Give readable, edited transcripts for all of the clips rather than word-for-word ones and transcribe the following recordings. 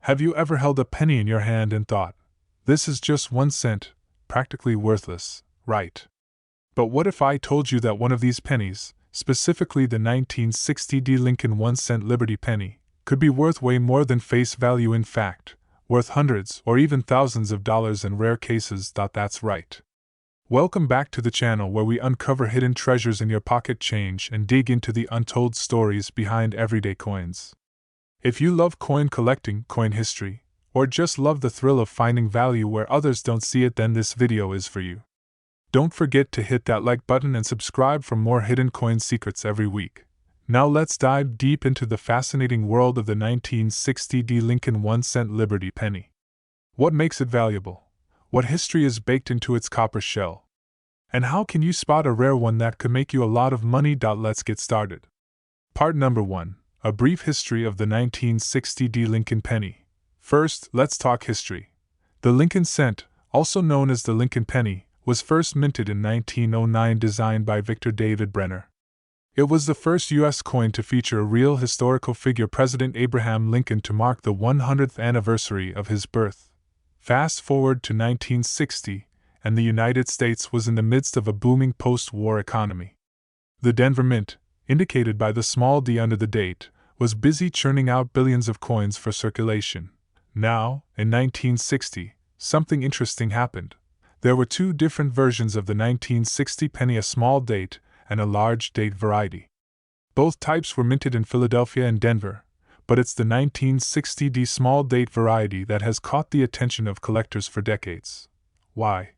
Have you ever held a penny in your hand and thought, this is just 1 cent, practically worthless, right? But what if I told you that one of these pennies, specifically the 1960 D Lincoln 1-cent Liberty penny, could be worth way more than face value, in fact, worth hundreds or even thousands of dollars in rare cases? That's right. Welcome back to the channel where we uncover hidden treasures in your pocket change and dig into the untold stories behind everyday coins. If you love coin collecting, coin history, or just love the thrill of finding value where others don't see it, then this video is for you. Don't forget to hit that like button and subscribe for more hidden coin secrets every week. Now let's dive deep into the fascinating world of the 1960 D Lincoln 1-cent Liberty penny. What makes it valuable? What history is baked into its copper shell? And how can you spot a rare one that could make you a lot of money? Let's get started. Part number 1. A brief history of the 1960 D Lincoln penny. First, let's talk history. The Lincoln cent, also known as the Lincoln penny, was first minted in 1909, designed by Victor David Brenner. It was the first U.S. coin to feature a real historical figure, President Abraham Lincoln, to mark the 100th anniversary of his birth. Fast forward to 1960, and the United States was in the midst of a booming post-war economy. The Denver Mint, indicated by the small d under the date, was busy churning out billions of coins for circulation. Now, in 1960, something interesting happened. There were two different versions of the 1960 penny, a small date and a large date variety. Both types were minted in Philadelphia and Denver, but it's the 1960 D small date variety that has caught the attention of collectors for decades. Why?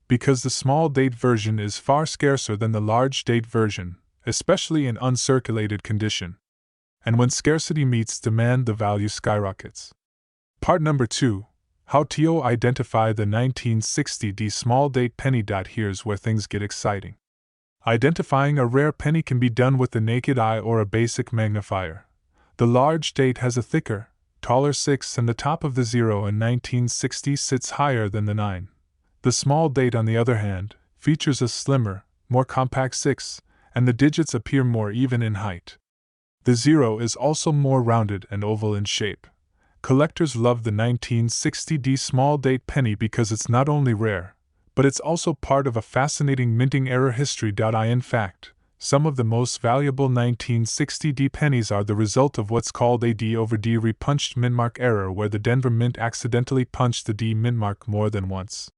Because the small date version is far scarcer than the large date version, especially in uncirculated condition. And when scarcity meets demand, the value skyrockets. Part number 2. How to identify the 1960 D small date penny. Here's where things get exciting. Identifying a rare penny can be done with the naked eye or a basic magnifier. The large date has a thicker, taller 6, and the top of the 0 in 1960 sits higher than the 9. The small date, on the other hand, features a slimmer, more compact 6, and the digits appear more even in height. The 0 is also more rounded and oval in shape. Collectors love the 1960 D small date penny because it's not only rare, but it's also part of a fascinating minting era history. In fact, some of the most valuable 1960 D pennies are the result of what's called a D over D repunched mintmark error, where the Denver Mint accidentally punched the D mintmark more than once.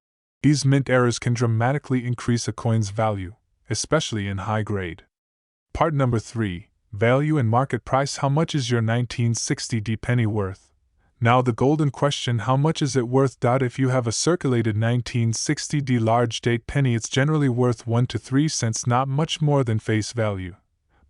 These mint errors can dramatically increase a coin's value, especially in high grade. Part number 3. Value and market price. How much is your 1960 D penny worth? Now the golden question: how much is it worth? If you have a circulated 1960 D large date penny, it's generally worth 1 to 3 cents, not much more than face value.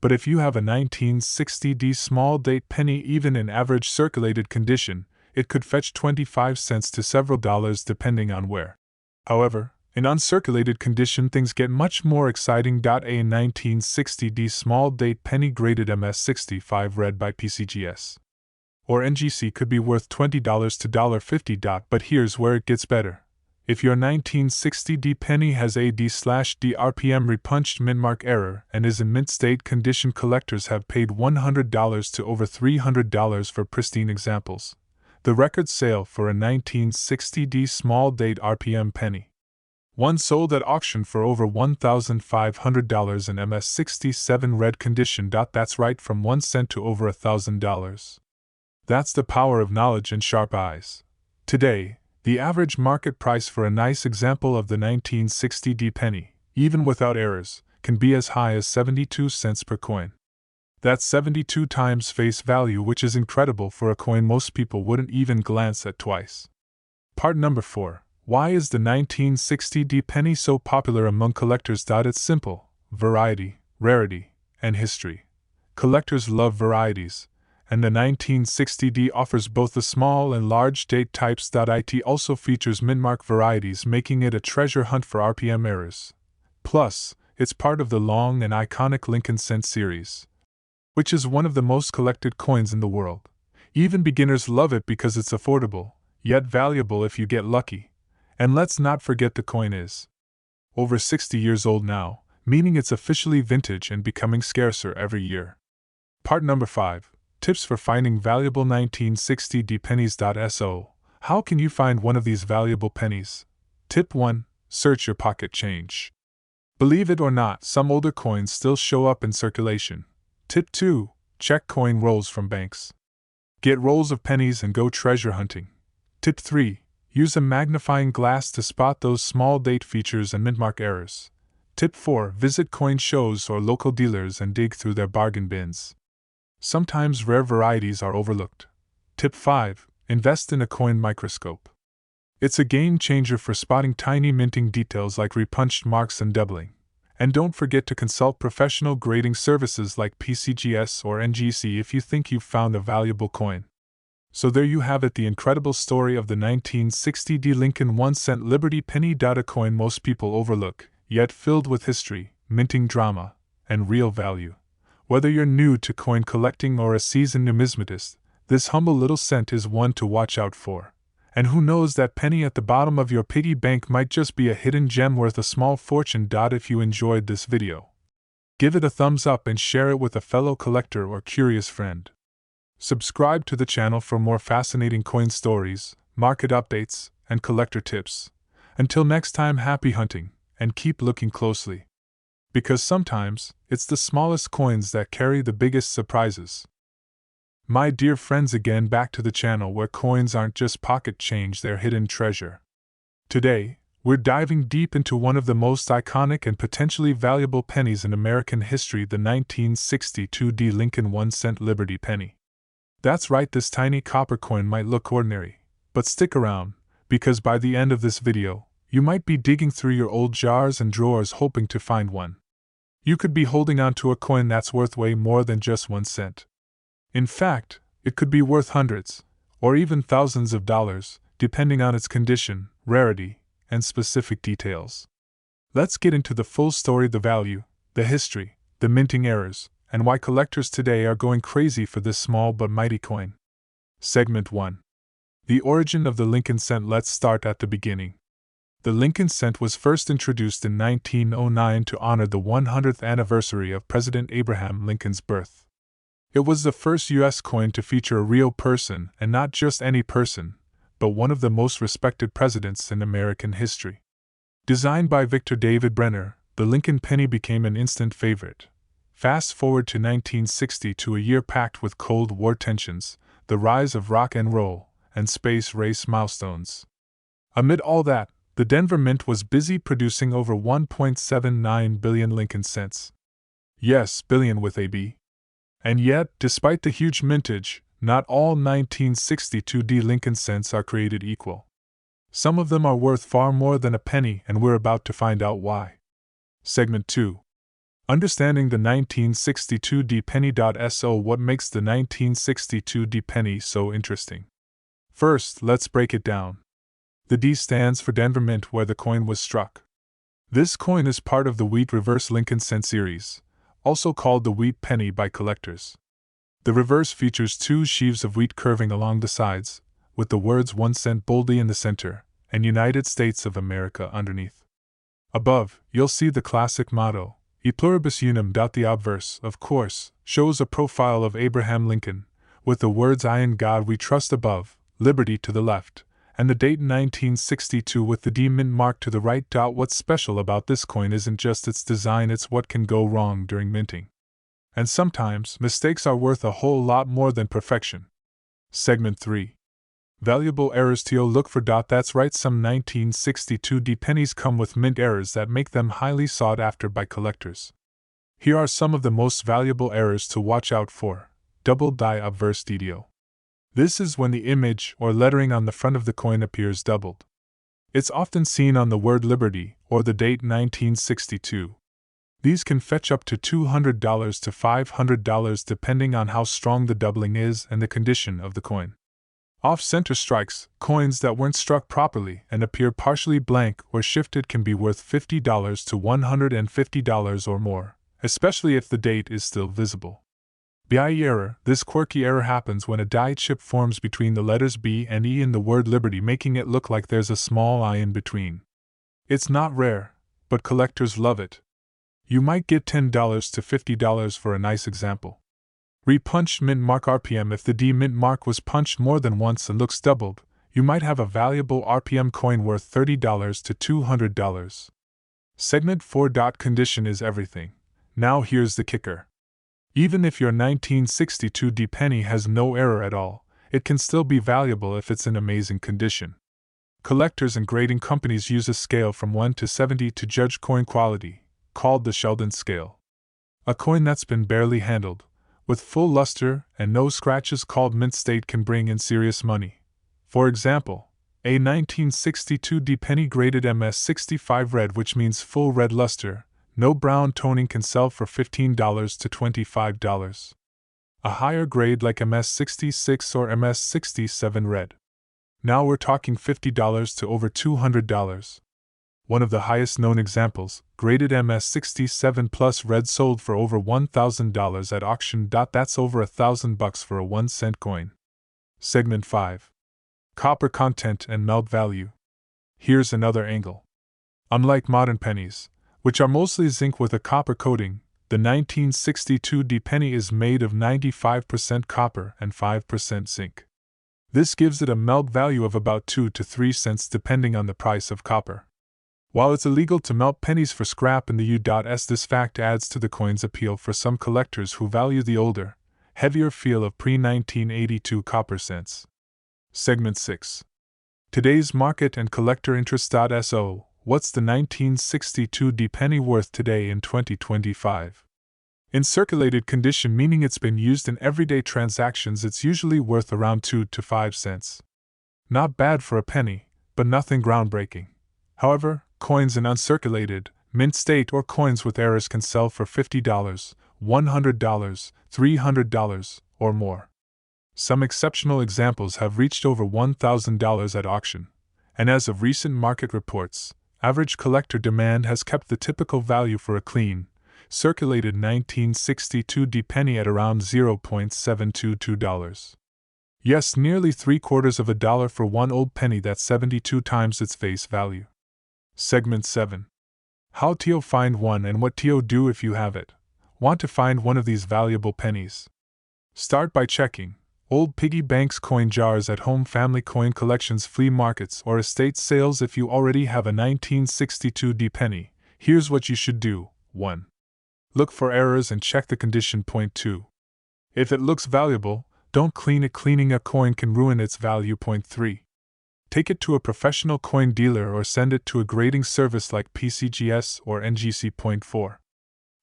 But if you have a 1960 D small date penny, even in average circulated condition, it could fetch 25 cents to several dollars depending on where. However, in uncirculated condition, things get much more exciting. A 1960 D small date penny graded MS65 read by PCGS or NGC could be worth $20 to $50. But here's where it gets better. If your 1960 D penny has a D/D RPM repunched mintmark error and is in mint state condition, collectors have paid $100 to over $300 for pristine examples. The record sale for a 1960 D small date RPM penny. One sold at auction for over $1,500 in MS67 red condition. That's right, from 1 cent to over $1,000. That's the power of knowledge and sharp eyes. Today, the average market price for a nice example of the 1960 D penny, even without errors, can be as high as 72 cents per coin. That's 72 times face value, which is incredible for a coin most people wouldn't even glance at twice. Part number 4. Why is the 1960 D penny so popular among collectors? It's simple: variety, rarity, and history. Collectors love varieties, and the 1960 D offers both the small and large date types. It also features mintmark varieties, making it a treasure hunt for RPM errors. Plus, it's part of the long and iconic Lincoln cent series, which is one of the most collected coins in the world. Even beginners love it because it's affordable, yet valuable if you get lucky. And let's not forget the coin is over 60 years old now, meaning it's officially vintage and becoming scarcer every year. Part number 5. Tips for finding valuable 1960 pennies. So, how can you find one of these valuable pennies? Tip 1. Search your pocket change. Believe it or not, some older coins still show up in circulation. Tip 2. Check coin rolls from banks. Get rolls of pennies and go treasure hunting. Tip 3. Use a magnifying glass to spot those small date features and mintmark errors. Tip 4. Visit coin shows or local dealers and dig through their bargain bins. Sometimes rare varieties are overlooked. Tip 5. Invest in a coin microscope. It's a game changer for spotting tiny minting details like repunched marks and doubling. And don't forget to consult professional grading services like PCGS or NGC if you think you've found a valuable coin. So there you have it, the incredible story of the 1960 Lincoln 1-cent Liberty penny. A coin most people overlook, yet filled with history, minting drama, and real value. Whether you're new to coin collecting or a seasoned numismatist, this humble little cent is one to watch out for. And who knows, that penny at the bottom of your piggy bank might just be a hidden gem worth a small fortune. If you enjoyed this video, give it a thumbs up and share it with a fellow collector or curious friend. Subscribe to the channel for more fascinating coin stories, market updates, and collector tips. Until next time, happy hunting, and keep looking closely. Because sometimes, it's the smallest coins that carry the biggest surprises. My dear friends, again back to the channel where coins aren't just pocket change, they're hidden treasure. Today, we're diving deep into one of the most iconic and potentially valuable pennies in American history, the 1962 Lincoln 1-cent Liberty penny. That's right, this tiny copper coin might look ordinary, but stick around, because by the end of this video, you might be digging through your old jars and drawers hoping to find one. You could be holding on to a coin that's worth way more than just 1 cent. In fact, it could be worth hundreds, or even thousands of dollars, depending on its condition, rarity, and specific details. Let's get into the full story, the value, the history, the minting errors, and why collectors today are going crazy for this small but mighty coin. Segment 1. The origin of the Lincoln cent. Let's start at the beginning. The Lincoln cent was first introduced in 1909 to honor the 100th anniversary of President Abraham Lincoln's birth. It was the first U.S. coin to feature a real person, and not just any person, but one of the most respected presidents in American history. Designed by Victor David Brenner, the Lincoln penny became an instant favorite. Fast forward to 1960, a year packed with Cold War tensions, the rise of rock and roll, and space race milestones. Amid all that, the Denver Mint was busy producing over 1.79 billion Lincoln cents. Yes, billion with a B. And yet, despite the huge mintage, not all 1962 Lincoln cents are created equal. Some of them are worth far more than a penny, and we're about to find out why. Segment 2. Understanding the 1962 penny. So what makes the 1962 penny so interesting? First, let's break it down. The D stands for Denver Mint, where the coin was struck. This coin is part of the Wheat Reverse Lincoln cent series, also called the Wheat penny by collectors. The reverse features 2 sheaves of wheat curving along the sides, with the words 1 cent boldly in the center, and United States of America underneath. Above, you'll see the classic motto, E pluribus unum. The obverse, of course, shows a profile of Abraham Lincoln, with the words I in God we trust above, liberty to the left, and the date 1962 with the D mint mark to the right. What's special about this coin isn't just its design, it's what can go wrong during minting. And sometimes, mistakes are worth a whole lot more than perfection. Segment 3. Valuable errors to look for. That's right, some 1962 pennies come with mint errors that make them highly sought after by collectors. Here are some of the most valuable errors to watch out for. Double die obverse DDO. This is when the image or lettering on the front of the coin appears doubled. It's often seen on the word Liberty or the date 1962. These can fetch up to $200 to $500 depending on how strong the doubling is and the condition of the coin. Off-center strikes, coins that weren't struck properly and appear partially blank or shifted, can be worth $50 to $150 or more, especially if the date is still visible. BI error. This quirky error happens when a die chip forms between the letters B and E in the word Liberty, making it look like there's a small I in between. It's not rare, but collectors love it. You might get $10 to $50 for a nice example. Repunched mint mark RPM. If the D mint mark was punched more than once and looks doubled, you might have a valuable RPM coin worth $30 to $200. Segment 4. Condition is everything. Now here's the kicker. Even if your 1962 D penny has no error at all, it can still be valuable if it's in amazing condition. Collectors and grading companies use a scale from 1 to 70 to judge coin quality, called the Sheldon scale. A coin that's been barely handled, with full luster and no scratches called mint state can bring in serious money. For example, a 1962 D penny graded MS65 red, which means full red luster, no brown toning, can sell for $15 to $25. A higher grade like MS66 or MS67 red. Now we're talking $50 to over $200. One of the highest known examples, graded MS67 Plus red, sold for over $1,000 at auction. That's over $1,000 for a 1-cent coin. Segment 5. Copper content and melt value. Here's another angle. Unlike modern pennies, which are mostly zinc with a copper coating, the 1962 D penny is made of 95% copper and 5% zinc. This gives it a melt value of about 2 to 3 cents depending on the price of copper. While it's illegal to melt pennies for scrap in the U.S., this fact adds to the coin's appeal for some collectors who value the older, heavier feel of pre-1982 copper cents. Segment 6. Today's market and collector interest. So, what's the 1962 D penny worth today in 2025? In circulated condition, meaning it's been used in everyday transactions, it's usually worth around 2 to 5 cents. Not bad for a penny, but nothing groundbreaking. However, coins in uncirculated, mint state, or coins with errors can sell for $50, $100, $300, or more. Some exceptional examples have reached over $1,000 at auction, and as of recent market reports, average collector demand has kept the typical value for a clean, circulated 1962 D penny at around $0.722. Yes, nearly $0.75 for one old penny that's 72 times its face value. Segment 7. How to find one and what to do if you have it. Want to find one of these valuable pennies? Start by checking old piggy banks, coin jars at home, family coin collections, flea markets, or estate sales. If you already have a 1962 D penny, here's what you should do. 1. Look for errors and check the condition. Point 2. If it looks valuable, don't clean it. Cleaning a coin can ruin its value. Point 3. Take it to a professional coin dealer or send it to a grading service like PCGS or NGC. Point 4.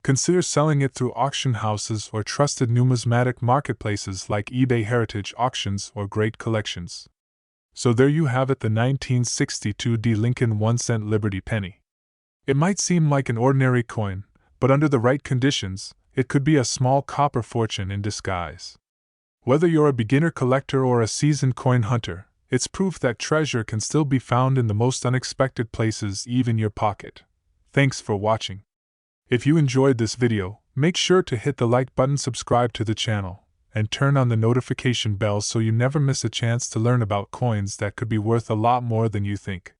Consider selling it through auction houses or trusted numismatic marketplaces like eBay, Heritage Auctions, or Great Collections. So there you have it, the 1962 D Lincoln 1-cent Liberty penny. It might seem like an ordinary coin, but under the right conditions, it could be a small copper fortune in disguise. Whether you're a beginner collector or a seasoned coin hunter, it's proof that treasure can still be found in the most unexpected places, even your pocket. Thanks for watching. If you enjoyed this video, make sure to hit the like button, subscribe to the channel, and turn on the notification bell so you never miss a chance to learn about coins that could be worth a lot more than you think.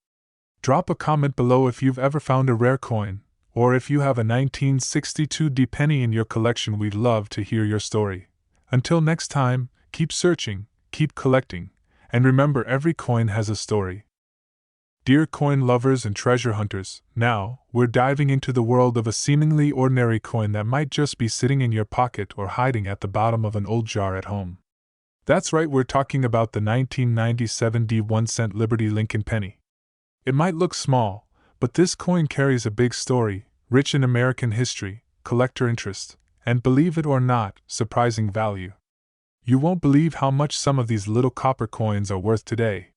Drop a comment below if you've ever found a rare coin, or if you have a 1962 D penny in your collection. We'd love to hear your story. Until next time, keep searching, keep collecting, and remember, every coin has a story. Dear coin lovers and treasure hunters, now, we're diving into the world of a seemingly ordinary coin that might just be sitting in your pocket or hiding at the bottom of an old jar at home. That's right, we're talking about the 1997 D 1-cent Liberty Lincoln penny. It might look small, but this coin carries a big story, rich in American history, collector interest, and, believe it or not, surprising value. You won't believe how much some of these little copper coins are worth today.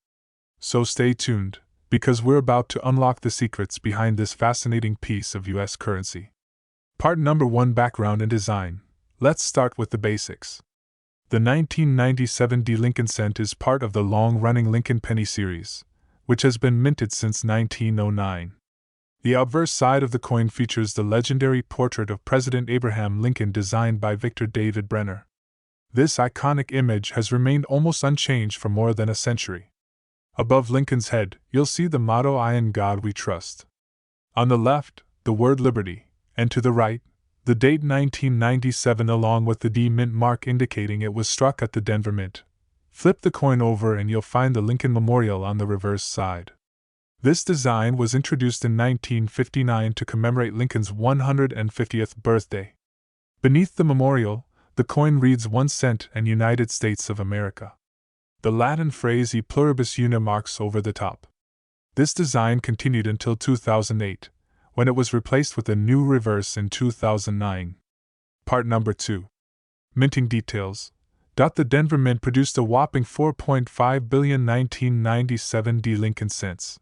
So stay tuned, because we're about to unlock the secrets behind this fascinating piece of U.S. currency. Part number 1: Background and Design. Let's start with the basics. The 1997 D Lincoln cent is part of the long-running Lincoln penny series, which has been minted since 1909. The obverse side of the coin features the legendary portrait of President Abraham Lincoln designed by Victor David Brenner. This iconic image has remained almost unchanged for more than a century. Above Lincoln's head, you'll see the motto, "I in God we trust." On the left, the word Liberty, and to the right, the date 1997 along with the D Mint mark indicating it was struck at the Denver Mint. Flip the coin over and you'll find the Lincoln Memorial on the reverse side. This design was introduced in 1959 to commemorate Lincoln's 150th birthday. Beneath the memorial, the coin reads 1 cent and United States of America. The Latin phrase E pluribus una marks over the top. This design continued until 2008, when it was replaced with a new reverse in 2009. Part number 2. Minting details. The Denver Mint produced a whopping 4.5 billion 1997 D Lincoln cents.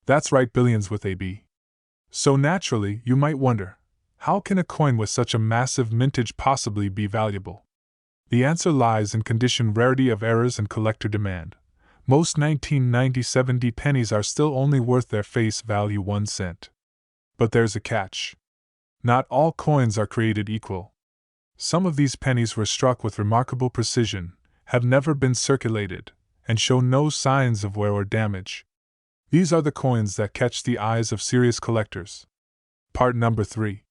That's right, billions with a B. So naturally, you might wonder, how can a coin with such a massive mintage possibly be valuable? The answer lies in condition rarity of errors and collector demand. Most 1997 D pennies are still only worth their face value 1 cent. But there's a catch. Not all coins are created equal. Some of these pennies were struck with remarkable precision, have never been circulated, and show no signs of wear or damage. These are the coins that catch the eyes of serious collectors. Part number 3.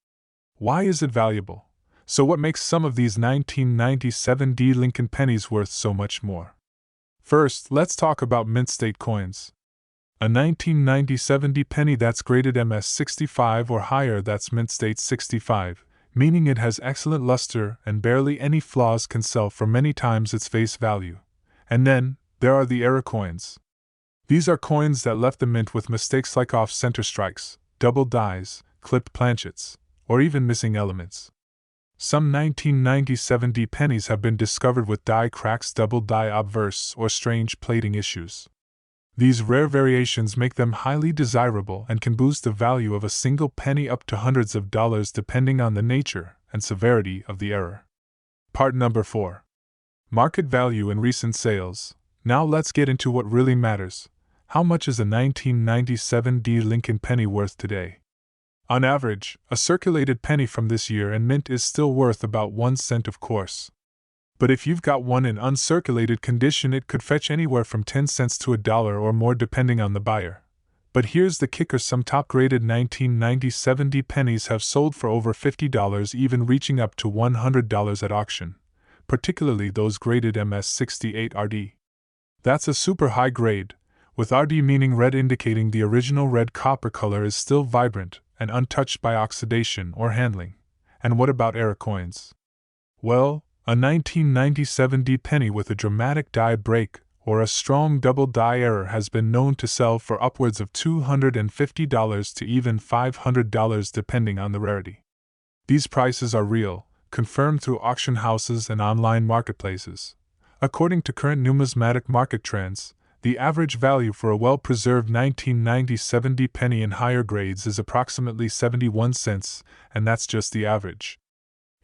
Why is it valuable? So what makes some of these 1997 D Lincoln pennies worth so much more? First, let's talk about mint state coins. A 1997 D penny that's graded MS 65 or higher, that's mint state 65, meaning it has excellent luster and barely any flaws, can sell for many times its face value. And then, there are the error coins. These are coins that left the mint with mistakes like off-center strikes, double dies, clipped planchets, or even missing elements. Some 1997 D pennies have been discovered with die cracks, double die obverse, or strange plating issues. These rare variations make them highly desirable and can boost the value of a single penny up to hundreds of dollars depending on the nature and severity of the error. Part number 4. Market value and recent sales. Now let's get into what really matters. How much is a 1997 D Lincoln penny worth today? On average, a circulated penny from this year and mint is still worth about 1 cent, of course. But if you've got one in uncirculated condition, it could fetch anywhere from 10 cents to $1 or more depending on the buyer. But here's the kicker: some top-graded 1997 D pennies have sold for over $50, even reaching up to $100 at auction, particularly those graded MS 68 RD. That's a super high grade, with RD meaning red, indicating the original red copper color is still vibrant and untouched by oxidation or handling. And what about error coins? Well, a 1997 D penny with a dramatic die break or a strong double die error has been known to sell for upwards of $250 to even $500 depending on the rarity. These prices are real, confirmed through auction houses and online marketplaces. According to current numismatic market trends, the average value for a well-preserved 1997 D penny in higher grades is approximately 71 cents, and that's just the average.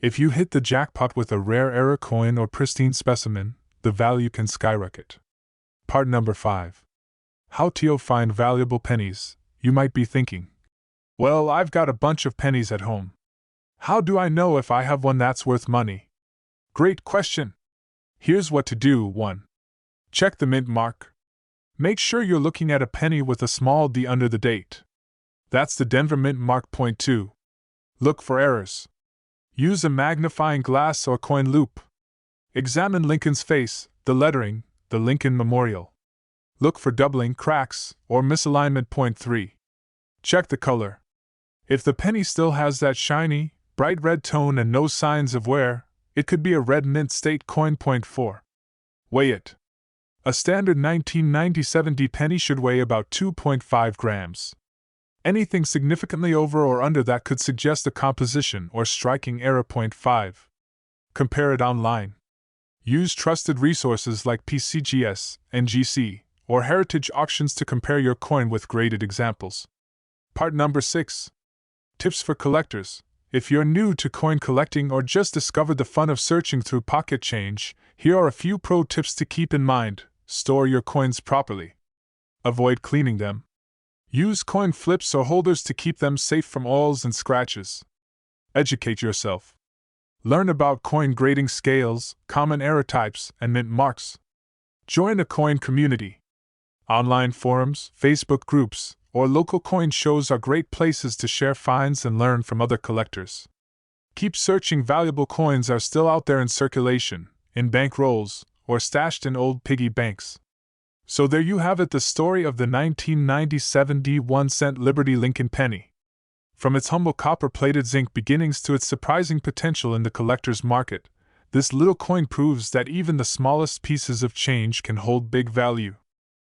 If you hit the jackpot with a rare error coin or pristine specimen, the value can skyrocket. Part number 5. How to find valuable pennies, you might be thinking. Well, I've got a bunch of pennies at home. How do I know if I have one that's worth money? Great question. Here's what to do. 1. Check the mint mark. Make sure you're looking at a penny with a small d under the date. That's the Denver Mint mark. Point 2. Look for errors. Use a magnifying glass or coin loupe. Examine Lincoln's face, the lettering, the Lincoln Memorial. Look for doubling, cracks, or misalignment. Point 3. Check the color. If the penny still has that shiny, bright red tone and no signs of wear, it could be a red mint state coin. Point 4. Weigh it. A standard 1997 D penny should weigh about 2.5 grams. Anything significantly over or under that could suggest a composition or striking error. Point 5. Compare it online. Use trusted resources like PCGS, NGC, or Heritage Auctions to compare your coin with graded examples. Part number 6. Tips for collectors. If you're new to coin collecting or just discovered the fun of searching through pocket change, here are a few pro tips to keep in mind. Store your coins properly. Avoid cleaning them. Use coin flips or holders to keep them safe from oils and scratches. Educate yourself. Learn about coin grading scales, common error types, and mint marks. Join a coin community. Online forums, Facebook groups, or local coin shows are great places to share finds and learn from other collectors. Keep searching, valuable coins are still out there in circulation, in bank rolls, or stashed in old piggy banks. So there you have it, the story of the 1997 1-cent Liberty Lincoln penny. From its humble copper-plated zinc beginnings to its surprising potential in the collector's market, this little coin proves that even the smallest pieces of change can hold big value.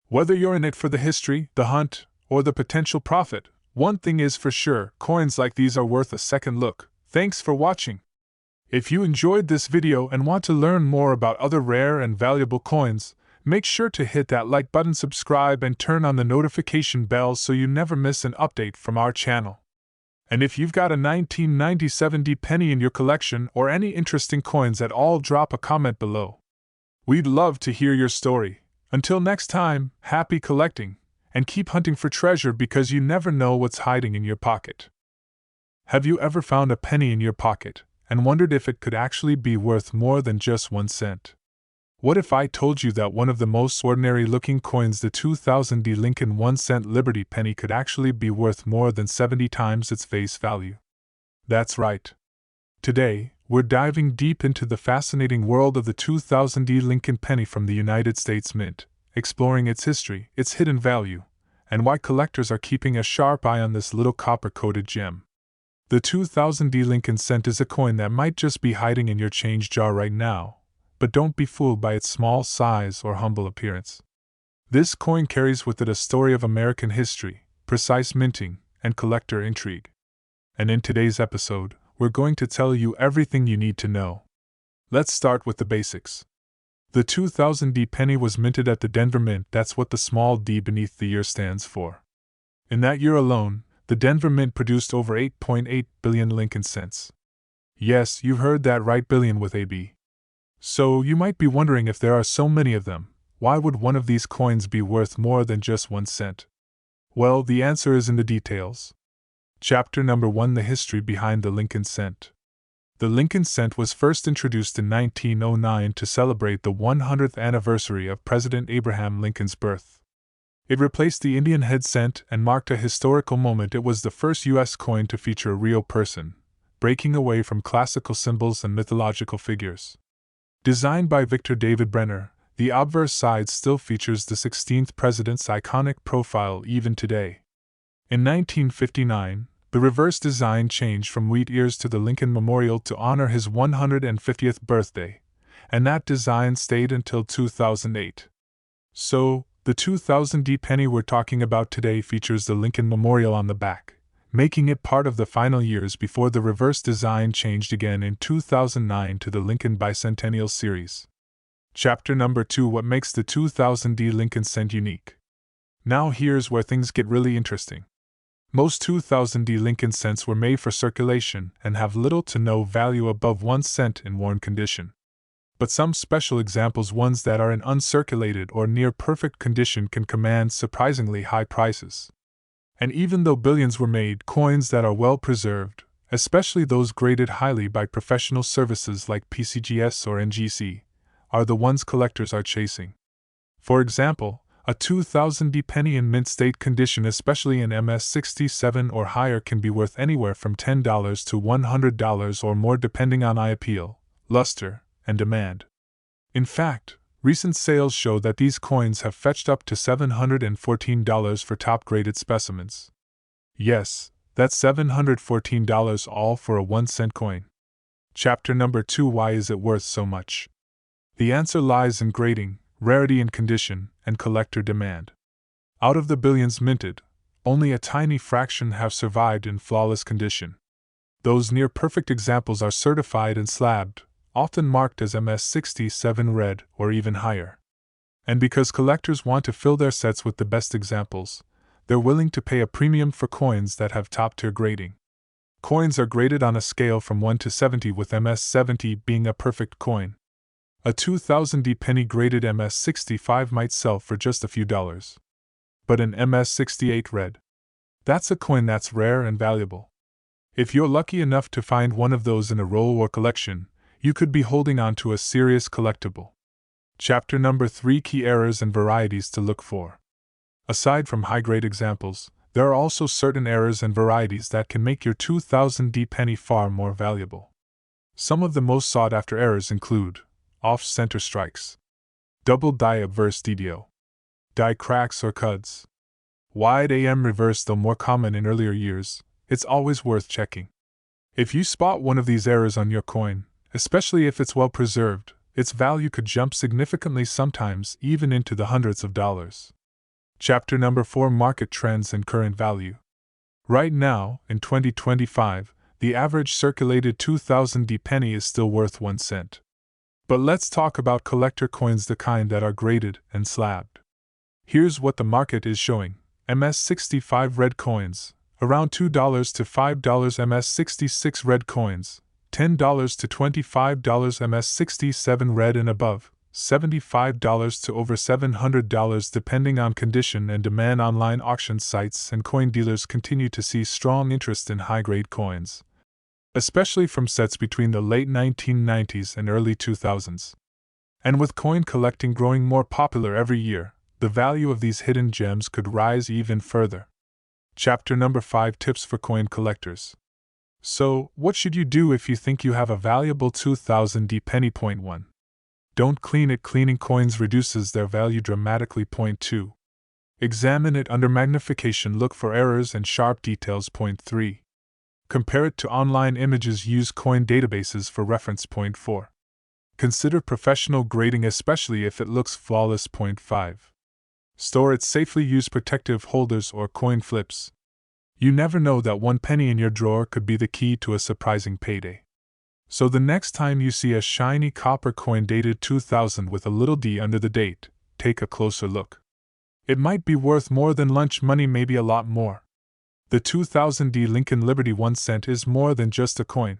Whether you're in it for the history, the hunt, or the potential profit, one thing is for sure, coins like these are worth a second look. Thanks for watching. If you enjoyed this video and want to learn more about other rare and valuable coins, make sure to hit that like button, subscribe, and turn on the notification bell so you never miss an update from our channel. And if you've got a 1997 penny in your collection or any interesting coins at all, drop a comment below. We'd love to hear your story. Until next time, happy collecting, and keep hunting for treasure because you never know what's hiding in your pocket. Have you ever found a penny in your pocket and wondered if it could actually be worth more than just 1 cent? What if I told you that one of the most ordinary-looking coins, the 2000 Lincoln 1-cent Liberty penny, could actually be worth more than 70 times its face value? That's right. Today, we're diving deep into the fascinating world of the 2000 Lincoln penny from the United States Mint, exploring its history, its hidden value, and why collectors are keeping a sharp eye on this little copper-coated gem. The 2000 Lincoln cent is a coin that might just be hiding in your change jar right now, but don't be fooled by its small size or humble appearance. This coin carries with it a story of American history, precise minting, and collector intrigue. And in today's episode, we're going to tell you everything you need to know. Let's start with the basics. The 2000 penny was minted at the Denver Mint. That's what the small d beneath the year stands for. In that year alone, the Denver Mint produced over 8.8 billion Lincoln cents. Yes, you heard that right, billion with a B. So you might be wondering, if there are so many of them, why would one of these coins be worth more than just 1 cent? Well, the answer is in the details. Chapter number 1: The history behind the Lincoln cent. The Lincoln cent was first introduced in 1909 to celebrate the 100th anniversary of President Abraham Lincoln's birth. It replaced the Indian head cent and marked a historical moment. It was the first U.S. coin to feature a real person, breaking away from classical symbols and mythological figures. Designed by Victor David Brenner, the obverse side still features the 16th president's iconic profile even today. In 1959, the reverse design changed from wheat ears to the Lincoln Memorial to honor his 150th birthday, and that design stayed until 2008. So, the 2000 penny we're talking about today features the Lincoln Memorial on the back, making it part of the final years before the reverse design changed again in 2009 to the Lincoln Bicentennial Series. Chapter number 2: What makes the 2000 Lincoln cent unique? Now here's where things get really interesting. Most 2000 Lincoln cents were made for circulation and have little to no value above 1 cent in worn condition. But some special examples, ones that are in uncirculated or near perfect condition, can command surprisingly high prices. And even though billions were made, coins that are well preserved, especially those graded highly by professional services like PCGS or NGC, are the ones collectors are chasing. For example, a 2000 penny in mint state condition, especially in MS67 or higher, can be worth anywhere from $10 to $100 or more depending on eye appeal, luster, and demand. In fact, recent sales show that these coins have fetched up to $714 for top-graded specimens. Yes, that's $714 all for a 1-cent coin. Chapter number 2: Why is it worth so much? The answer lies in grading, rarity in condition, and collector demand. Out of the billions minted, only a tiny fraction have survived in flawless condition. Those near-perfect examples are certified and slabbed, often marked as MS67 red or even higher. And because collectors want to fill their sets with the best examples, they're willing to pay a premium for coins that have top-tier grading. Coins are graded on a scale from 1 to 70, with MS70 being a perfect coin. A 2000 penny graded MS65 might sell for just a few dollars. But an MS68 red, that's a coin that's rare and valuable. If you're lucky enough to find one of those in a roll or collection, you could be holding on to a serious collectible. Chapter number 3: Key errors and varieties to look for. Aside from high-grade examples, there are also certain errors and varieties that can make your 2000 penny far more valuable. Some of the most sought after errors include off-center strikes, double die obverse DDO, die cracks or cuds, wide AM reverse. Though more common in earlier years, it's always worth checking. If you spot one of these errors on your coin, especially if it's well preserved, its value could jump significantly, sometimes even into the hundreds of dollars. Chapter number 4: Market Trends and Current Value. Right now, in 2025, the average circulated 2000 penny is still worth 1 cent. But let's talk about collector coins, the kind that are graded and slabbed. Here's what the market is showing. MS65 red coins, around $2 to $5. MS66 red coins, $10 to $25. MS67 red and above, $75 to over $700 depending on condition and demand. Online auction sites and coin dealers continue to see strong interest in high-grade coins, especially from sets between the late 1990s and early 2000s. And with coin collecting growing more popular every year, the value of these hidden gems could rise even further. Chapter number 5: Tips for Coin Collectors. So, what should you do if you think you have a valuable 2000 penny? Point 1. Don't clean it. Cleaning coins reduces their value dramatically. Point 2. Examine it under magnification. Look for errors and sharp details. Point 3. Compare it to online images. Use coin databases for reference. Point 4. Consider professional grading, especially if it looks flawless. Point 5. Store it safely. Use protective holders or coin flips. You never know that 1 penny in your drawer could be the key to a surprising payday. So the next time you see a shiny copper coin dated 2000 with a little d under the date, take a closer look. It might be worth more than lunch money, maybe a lot more. The 2000 Lincoln Liberty 1 cent is more than just a coin.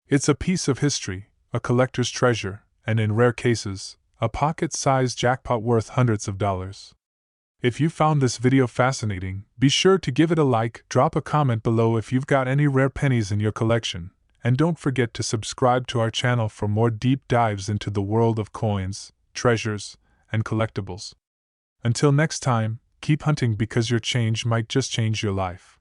It's a piece of history, a collector's treasure, and in rare cases, a pocket-sized jackpot worth hundreds of dollars. If you found this video fascinating, be sure to give it a like, drop a comment below if you've got any rare pennies in your collection, and don't forget to subscribe to our channel for more deep dives into the world of coins, treasures, and collectibles. Until next time, keep hunting, because your change might just change your life.